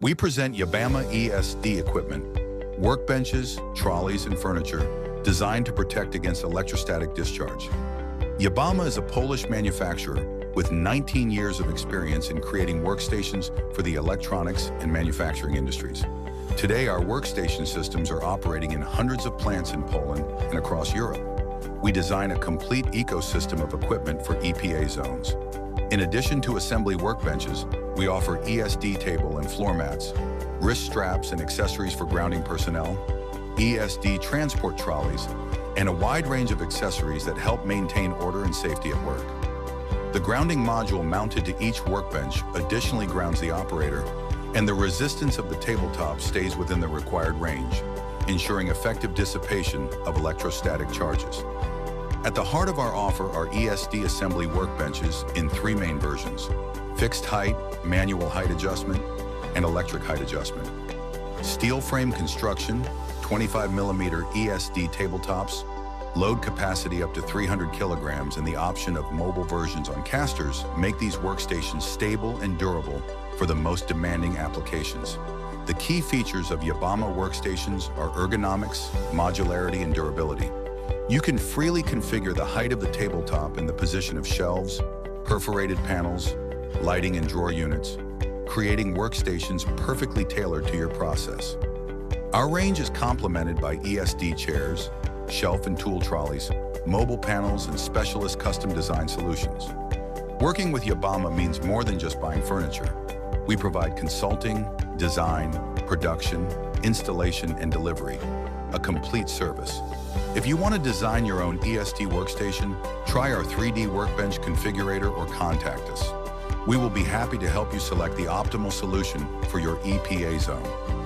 We present Yabama ESD equipment, workbenches, trolleys, and furniture designed to protect against electrostatic discharge. Yabama is a Polish manufacturer with 19 years of experience in creating workstations for the electronics and manufacturing industries. Today, our workstation systems are operating in hundreds of plants in Poland and across Europe. We design a complete ecosystem of equipment for EPA zones. In addition to assembly workbenches, we offer ESD table and floor mats, wrist straps and accessories for grounding personnel, ESD transport trolleys, and a wide range of accessories that help maintain order and safety at work. The grounding module mounted to each workbench additionally grounds the operator, and the resistance of the tabletop stays within the required range, ensuring effective dissipation of electrostatic charges. At the heart of our offer are ESD assembly workbenches in three main versions: fixed height, manual height adjustment, and electric height adjustment. Steel frame construction, 25mm ESD tabletops, load capacity up to 300 kilograms, and the option of mobile versions on casters make these workstations stable and durable for the most demanding applications. The key features of Yabama workstations are ergonomics, modularity, and durability. You can freely configure the height of the tabletop and the position of shelves, perforated panels, lighting, and drawer units, creating workstations perfectly tailored to your process. Our range is complemented by ESD chairs, shelf and tool trolleys, mobile panels, and specialist custom design solutions. Working with Yabama means more than just buying furniture. We provide consulting, design, production, installation, and delivery, a complete service. If you want to design your own ESD workstation, try our 3D workbench configurator or contact us. We will be happy to help you select the optimal solution for your EPA zone.